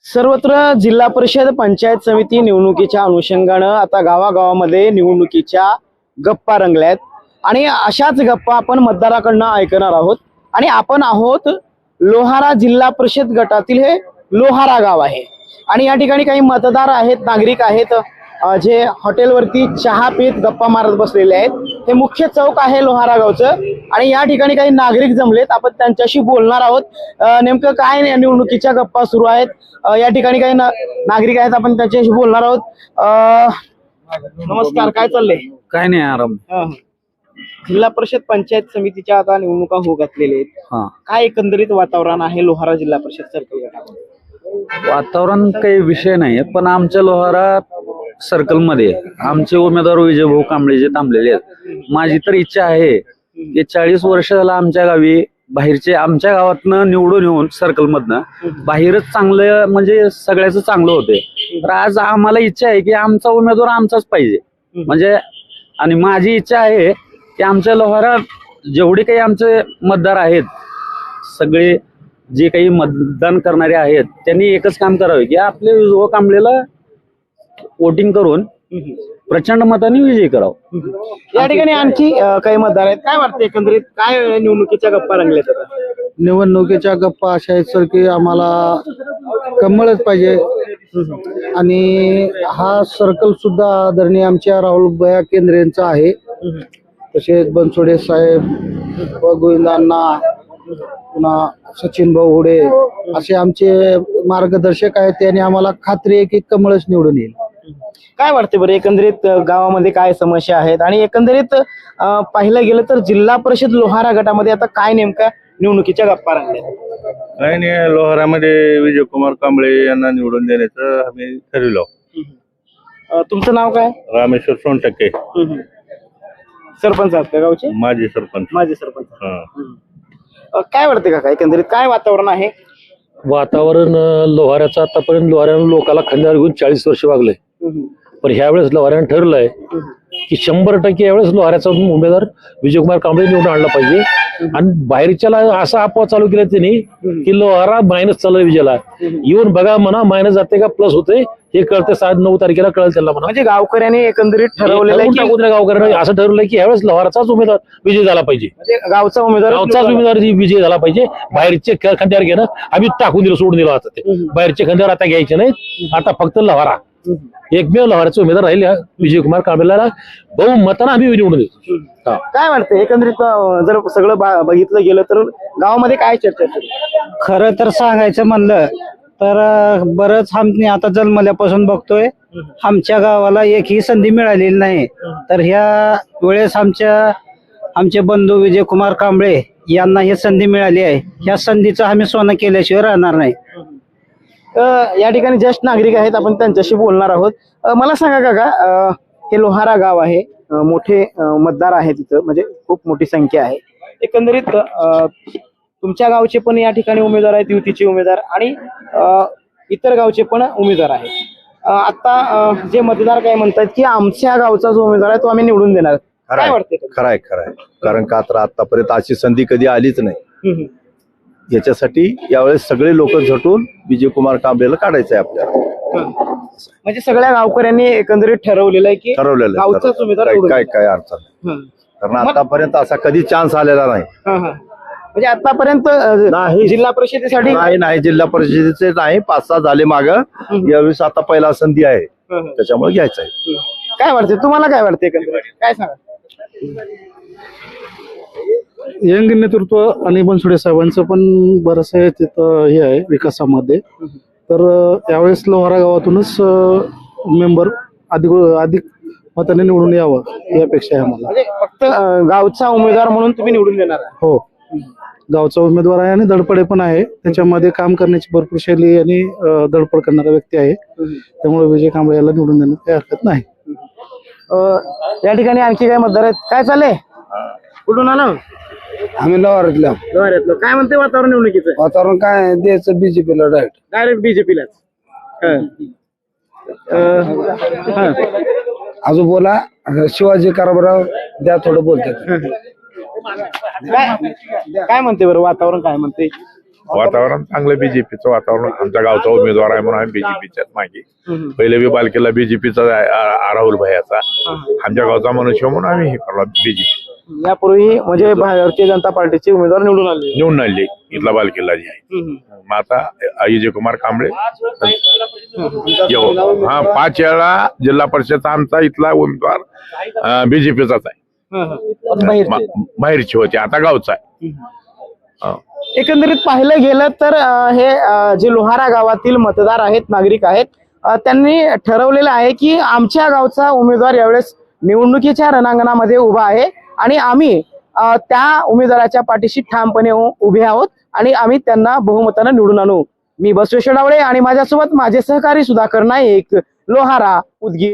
सर्वत्र जिल्हा परिषद पंचायत समिती निवडणुकीच्या अनुषंगानं आता गावागावामध्ये निवडणुकीच्या गप्पा रंगल्यात आणि अशाच गप्पा आपण मतदाराकडनं ऐकणार आहोत। आणि आपण आहोत लोहारा जिल्हा परिषद गटातील हे लोहारा गाव आहे आणि या ठिकाणी काही मतदार आहेत, नागरिक आहेत जे हॉटेलवरती चहा पीत गप्पा मारत बसलेले आहेत। हे मुख्य चौक आहे लोहारा गावचं आणि या ठिकाणी काही नागरिक जमलेत, आपण त्यांच्याशी बोलणार आहोत। नेमकं काय निवडणुकीच्या गप्पा सुरू आहेत, या ठिकाणी काही नागरिक आहेत, आपण त्यांच्याशी बोलणार आहोत। नमस्कार, काय चाललंय? काय नाही, आराम। जिल्हा परिषद पंचायत समितीच्या आता निवडणुका होऊ घातलेल्या आहेत, काय एकंदरीत वातावरण आहे लोहारा जिल्हा परिषद सर्कल गटामध्ये? वातावरण काही विषय नाही, पण आमच्या लोहारा सर्कल मध्ये आमचे उमेदवार विजयभाऊ कांबळे जे थांबलेले आहेत। माझी तर इच्छा आहे की 40 वर्ष झाला आमच्या गावी बाहेरचे आमच्या गावातनं निवडून येऊन सर्कल मधनं बाहेरच चांगलं म्हणजे सगळ्याच चांगलं होते। तर आज आम्हाला इच्छा आहे की आमचा उमेदवार आमचाच पाहिजे म्हणजे, आणि माझी इच्छा आहे की आमच्या लोहारा जेवढे काही आमचे मतदार आहेत, सगळे जे काही मतदान करणारे आहेत, त्यांनी एकच काम करावे की आपले विजयभाऊ कांबळेला वोटिंग करून प्रचंड मताने विजयी करावं। या ठिकाणी आणखी काही मतदार आहेत, काय वाटतं एकंदरीत काय निवडणुकीच्या गप्पा रंगल्यात? निवडणुकीच्या गप्पा अशा आहेत सर की आम्हाला कमळच पाहिजे आणि हा सर्कल सुद्धा आदरणीय आमच्या राहुल भैया केंद्रेंचा आहे, तसेच बनसोडे साहेब व गोविंदांना, पुन्हा सचिन भाऊ हुडे असे आमचे मार्गदर्शक आहेत। त्यांनी आम्हाला खात्री आहे की कमळच निवडून येईल। काय वाटते बरं एकंदरीत गावामध्ये काय समस्या आहेत आणि एकंदरीत पाहिलं गेलं तर जिल्हा परिषद लोहारा गटामध्ये आता काय नेमका निवडणुकीच्या गप्पा रंगल्या? काही नाही, लोहारामध्ये विजयकुमार कांबळे यांना निवडून देण्याचं आम्ही ठरवलं। तुमचं नाव काय? रामेश्वर सोनटक्के, सरपंच आहात का गावचे? माजी सरपंच। माझे सरपंच। काय वाटते का एकंदरीत काय वातावरण आहे? वातावरण लोहाऱ्याचं आतापर्यंत लोहाऱ्यानं लोकाला खांद्यावर घेऊन 40 वर्ष वागले, पण ह्या वेळेस लोहाऱ्यानं ठरलंय की 100% यावेळेस लोहाऱ्याचा उमेदवार विजयकुमार कांबळे निवडून आणला पाहिजे। आणि बाहेरच्याला असा अफवा चालू केला त्यांनी की लोहारा मायनस चालू विजयला, येऊन बघा म्हणा मायनस जाते का प्लस होते हे कळते 7-9 तारखेला कळेल त्याला म्हणा। म्हणजे गावकऱ्यांनी एकंदरीत ठरवलेलं आहे की गावकऱ्यांनी असं ठरवलंय की यावेळेस लोहाराचाच उमेदवार विजय झाला पाहिजे, म्हणजे गावचाच उमेदवार विजय झाला पाहिजे। बाहेरचे खांद्यावर घेणं आम्ही टाकून दिलं, सोडून दिलं आता, ते बाहेरचे खांद्यावर आता घ्यायचे नाहीत, आता फक्त लोहारा एकमेव लोहाराचे उमेदवार राहिले विजयकुमार कांबळेला बहुमतानं आम्ही निवडून देतो। काय वाटतं एकंदरीत जर सगळं बघितलं गेलं तर गावामध्ये काय चर्चा सुरू? खरं तर सांगायचं म्हणलं तर बरंच आम्ही आता जन्मल्यापासून बघतोय आमच्या गावाला एकही संधी मिळालेली नाही, तर ह्या वेळेस आमचे बंधू विजयकुमार कांबळे यांना ही संधी मिळाली आहे। ह्या संधीचं आम्ही सोनं केल्याशिवाय राहणार नाही। या ठिकाणी ज्येष्ठ नागरिक आहेत, आपण त्यांच्याशी बोलणार आहोत। मला सांगा काका, हे लोहारा गाव आहे, मोठे मतदार आहेत तिथं, म्हणजे खूप मोठी संख्या आहे। एकंदरीत तुमच्या गावचे पण या ठिकाणी उमेदवार आहेत, युतीचे उमेदवार आणि इतर गावचे पण उमेदवार आहेत। आता जे मतदार काय म्हणतात की आमच्या गावचा जो उमेदवार आहे तो आम्ही निवडून देणार, काय वाटतंय? खरंय कारण का तर आतापर्यंत अशी संधी कधी आलीच नाही। याच्यासाठी यावेळेस सगळे लोक झटून विजयकुमार कांबळेला काढायचं आहे आपल्याला। म्हणजे सगळ्या गावकऱ्यांनी एकंदरीत ठरवलेलं आहे की गावचाच उमेदवार काय अडचण नाही, कारण आतापर्यंत असा कधी चान्स आलेला नाही। म्हणजे आतापर्यंत जिल्हा परिषदेसाठी नाही जिल्हा परिषदेचे नाही, 5-6 झाले माग, यावेळेस आता पहिला संधी आहे, त्याच्यामुळे घ्यायचं आहे। काय वाटते तुम्हाला, काय वाटते एकंदरीत काय सांगा? यंग नेतृत्व आणि बनसोडे साहेबांचं पण बरंच आहे तिथं हे आहे विकासामध्ये, तर यावेळेस लोहारा गावातूनच मेंबर अधिक मताने निवडून यावं ही अपेक्षा आहे आम्हाला। म्हणजे फक्त गावचा उमेदवार म्हणून तुम्ही निवडून देणार? हो, गावचा उमेदवार आहे आणि धडपडे पण आहे, त्याच्यामध्ये काम करण्याची भरपूर शैली आणि धडपड करणारा व्यक्ती आहे, त्यामुळे विजय कांबळे याला निवडून देण्यात काही हरकत नाही। या ठिकाणी आणखी काय मतदार आहेत? काय चाललंय? कुठून आलो? आम्ही लोहारातल्या। काय म्हणते वातावरण निवडणुकीचं? वातावरण काय द्यायचं बीजेपीला, डायरेक्ट बीजेपीलाच? अजून बोला, शिवाजी कारभाराव द्या, थोडं बोलतात। काय म्हणते बरं वातावरण, काय म्हणते? वातावरण चांगलं बीजेपीचं वातावरण. आमच्या गावचा उमेदवार आहे म्हणून आम्ही बीजेपीच्याच मागे. पहिले बी बालकेला बीजेपीचा राहुल भैयाचा, आमच्या गावचा मनुष्य म्हणून आम्ही हे करलो बीजेपी. यापूर्वी म्हणजे भारतीय जनता पार्टीचे उमेदवार निवडून आणले इथला बालकिल्ला जे आहे. मग आता विजयकुमार कांबळे हा 5 वेळा जिल्हा परिषदचा आमचा इथला उमेदवार बीजेपीचाच आहे. बाहेरची होती, आता गावचा आहे. एकंदरीत पाहिलं गेलं तर हे जे लोहारा गावातील मतदार आहेत, नागरिक आहेत, त्यांनी ठरवलेलं आहे की आमच्या गावचा उमेदवार यावेळेस निवडणुकीच्या रणांगणामध्ये उभा आहे आणि आम्ही त्या उमेदवाराच्या पाठीशी ठामपणे उभे आहोत आणि आम्ही त्यांना बहुमतानं निवडून आणू. मी बसवेश्वर डावळे आणि माझ्यासोबत माझे सहकारी सुधाकर नाईक, लोहारा, उदगीर.